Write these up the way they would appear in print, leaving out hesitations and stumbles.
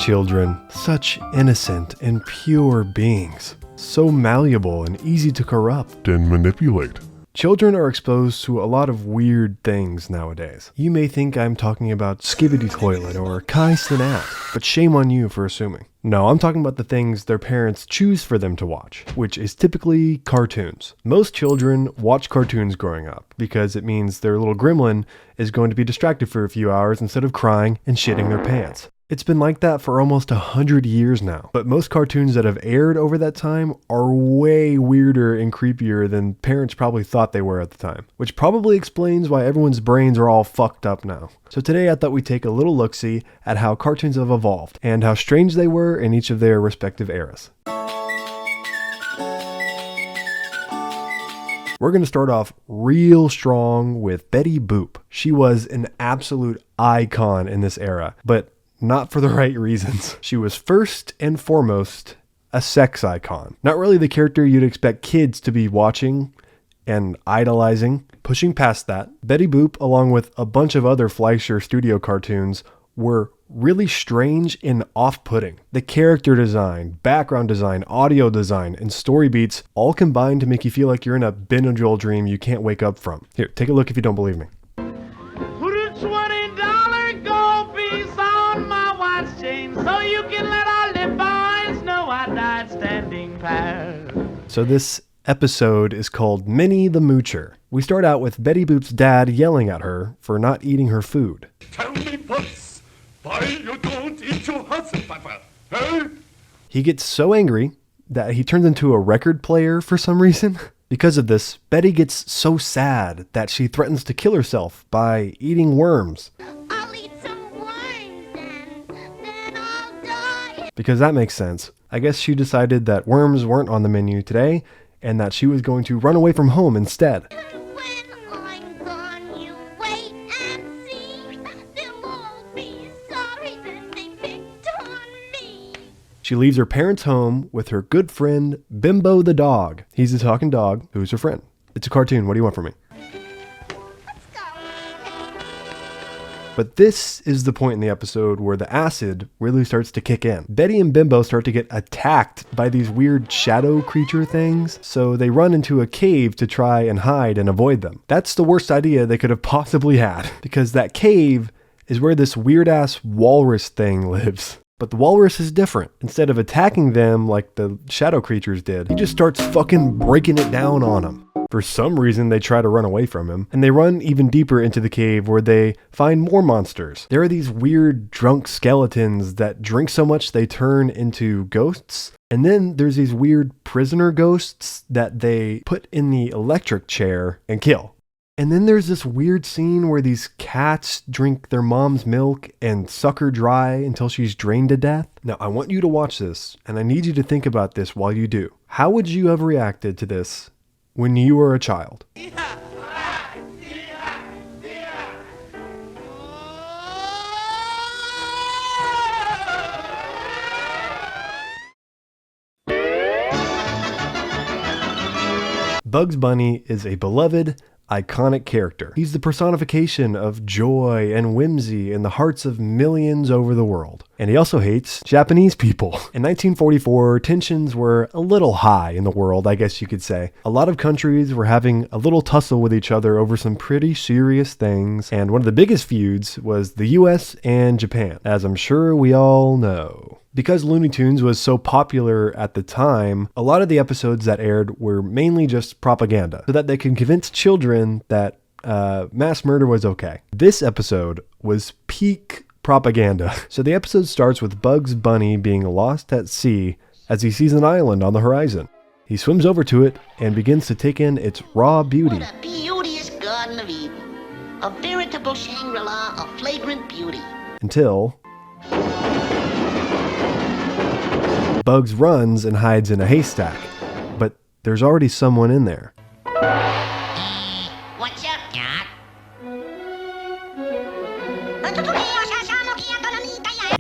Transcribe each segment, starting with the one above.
children, such innocent and pure beings, so malleable and easy to corrupt and manipulate. Children are exposed to a lot of weird things nowadays. You may think I'm talking about Skibbity Toilet or Kai Cenat, but shame on you for assuming. No, I'm talking about the things their parents choose for them to watch, which is typically cartoons. Most children watch cartoons growing up because it means their little gremlin is going to be distracted for a few hours instead of crying and shitting their pants. It's been like that for almost 100 years now, but most cartoons that have aired over that time are way weirder and creepier than parents probably thought they were at the time, which probably explains why everyone's brains are all fucked up now. So today I thought we'd take a little look-see at how cartoons have evolved and how strange they were in each of their respective eras. We're going to start off real strong with Betty Boop. She was an absolute icon in this era, but not for the right reasons. She was first and foremost a sex icon. Not really the character you'd expect kids to be watching and idolizing. Pushing past that, Betty Boop, along with a bunch of other Fleischer Studio cartoons, were really strange and off-putting. The character design, background design, audio design, and story beats all combine to make you feel like you're in a Benadryl dream you can't wake up from. Here, take a look if you don't believe me. So you can let all the boys know I died standing fast. So this episode is called Minnie the Moocher. We start out with Betty Boop's dad yelling at her for not eating her food. Tell me once, why you don't eat your husband, Papa? Huh? He gets so angry that he turns into a record player for some reason. Because of this, Betty gets so sad that she threatens to kill herself by eating worms. Because that makes sense. I guess she decided that worms weren't on the menu today and that she was going to run away from home instead. When I'm gone, you wait and see. They'll all be sorry that they picked on me. She leaves her parents' home with her good friend Bimbo the dog. He's a talking dog who's her friend. It's a cartoon. What do you want from me? But this is the point in the episode where the acid really starts to kick in. Betty and Bimbo start to get attacked by these weird shadow creature things, so they run into a cave to try and hide and avoid them. That's the worst idea they could have possibly had, because that cave is where this weird-ass walrus thing lives. But the walrus is different. Instead of attacking them like the shadow creatures did, he just starts fucking breaking it down on them. For some reason, they try to run away from him, and they run even deeper into the cave where they find more monsters. There are these weird drunk skeletons that drink so much they turn into ghosts. And then there's these weird prisoner ghosts that they put in the electric chair and kill. And then there's this weird scene where these cats drink their mom's milk and suck her dry until she's drained to death. Now, I want you to watch this, and I need you to think about this while you do. How would you have reacted to this when you were a child? Bugs Bunny is a beloved, iconic character. He's the personification of joy and whimsy in the hearts of millions over the world. And he also hates Japanese people. In 1944, tensions were a little high in the world, I guess you could say. A lot of countries were having a little tussle with each other over some pretty serious things, and one of the biggest feuds was the US and Japan, as I'm sure we all know. Because Looney Tunes was so popular at the time, a lot of the episodes that aired were mainly just propaganda, so that they could convince children that mass murder was okay. This episode was peak propaganda. So the episode starts with Bugs Bunny being lost at sea as he sees an island on the horizon. He swims over to it and begins to take in its raw beauty. What a beauteous Garden of Eden. A veritable Shangri-La of flagrant beauty. Until Bugs runs and hides in a haystack, but there's already someone in there. What's up, Cat?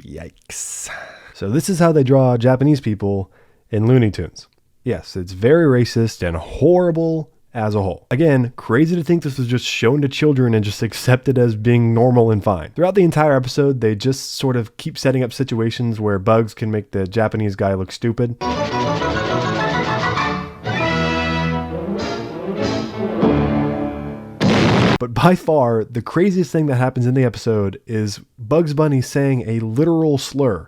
Yikes. So this is how they draw Japanese people in Looney Tunes. Yes, it's very racist and horrible as a whole. Again, crazy to think this was just shown to children and just accepted as being normal and fine. Throughout the entire episode, they just sort of keep setting up situations where Bugs can make the Japanese guy look stupid. But by far, the craziest thing that happens in the episode is Bugs Bunny saying a literal slur.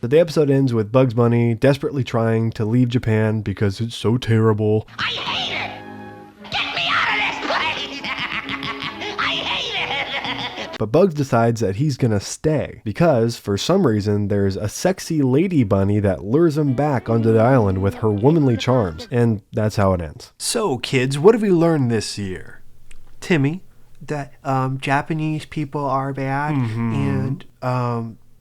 The episode ends with Bugs Bunny desperately trying to leave Japan because it's so terrible. I hate it! Get me out of this place! I hate it! But Bugs decides that he's gonna stay because, for some reason, there's a sexy lady bunny that lures him back onto the island with her womanly charms. And that's how it ends. So, kids, what have we learned this year? Timmy? That Japanese people are bad and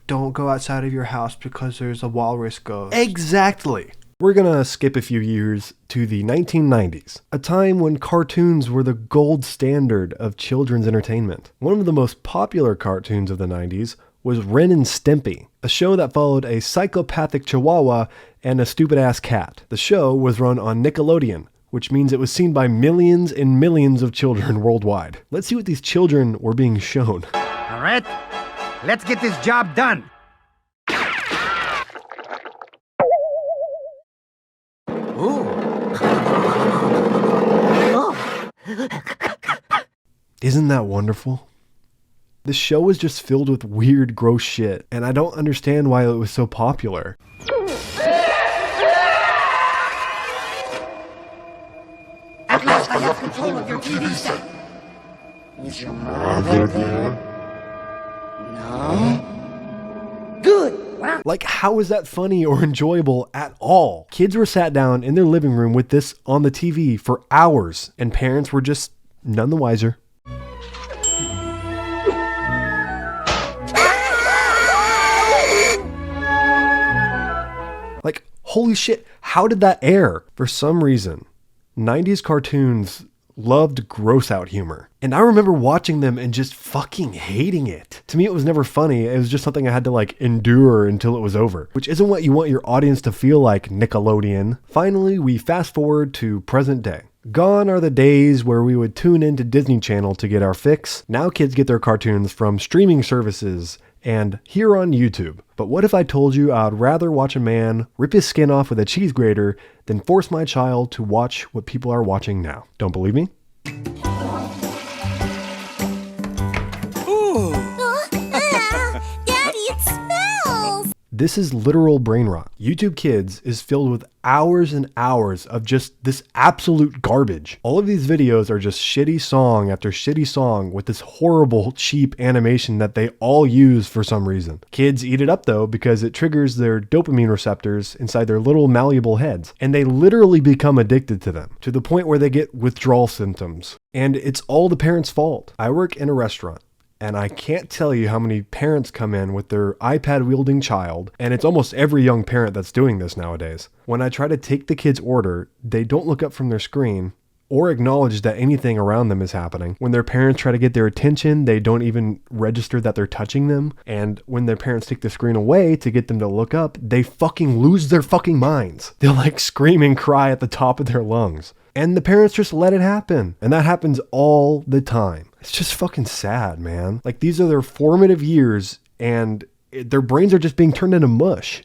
don't go outside of your house because there's a walrus ghost. Exactly. We're gonna skip a few years to the 1990s, a time when cartoons were the gold standard of children's entertainment. One of the most popular cartoons of the 90s was Ren and Stimpy, a show that followed a psychopathic chihuahua and a stupid-ass cat. The show was run on Nickelodeon, which means it was seen by millions and millions of children worldwide. Let's see what these children were being shown. All right, let's get this job done. Isn't that wonderful? The show was just filled with weird, gross shit, and I don't understand why it was so popular. At last I have control of your TV set. Is your mother there? No? Good. Like, how is that funny or enjoyable at all? Kids were sat down in their living room with this on the TV for hours, and parents were just none the wiser. Like, holy shit, how did that air? For some reason, 90s cartoons loved gross out humor. And I remember watching them and just fucking hating it. To me, it was never funny. It was just something I had to like endure until it was over, which isn't what you want your audience to feel like, Nickelodeon. Finally, we fast forward to present day. Gone are the days where we would tune into Disney Channel to get our fix. Now kids get their cartoons from streaming services and here on YouTube. But what if I told you I'd rather watch a man rip his skin off with a cheese grater than force my child to watch what people are watching now? Don't believe me? Daddy, it smells! This is literal brain rot. YouTube Kids is filled with hours and hours of just this absolute garbage. All of these videos are just shitty song after shitty song with this horrible, cheap animation that they all use for some reason. Kids eat it up though because it triggers their dopamine receptors inside their little malleable heads, and they literally become addicted to them to the point where they get withdrawal symptoms. And it's all the parents' fault. I work in a restaurant, and I can't tell you how many parents come in with their iPad-wielding child, and it's almost every young parent that's doing this nowadays. When I try to take the kid's order, they don't look up from their screen or acknowledge that anything around them is happening. When their parents try to get their attention, they don't even register that they're touching them. And when their parents take the screen away to get them to look up, they fucking lose their fucking minds. They'll like scream and cry at the top of their lungs. And the parents just let it happen. And that happens all the time. It's just fucking sad, man. Like, these are their formative years and their brains are just being turned into mush.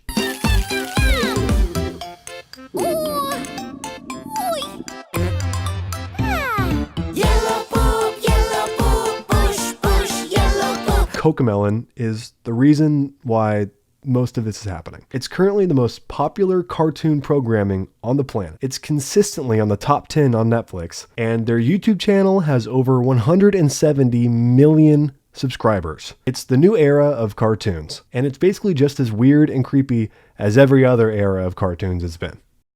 Cocomelon is the reason why most of this is happening. It's currently the most popular cartoon programming on the planet. It's consistently on the top 10 on Netflix, and their YouTube channel has over 170 million subscribers. It's the new era of cartoons, and it's basically just as weird and creepy as every other era of cartoons has been.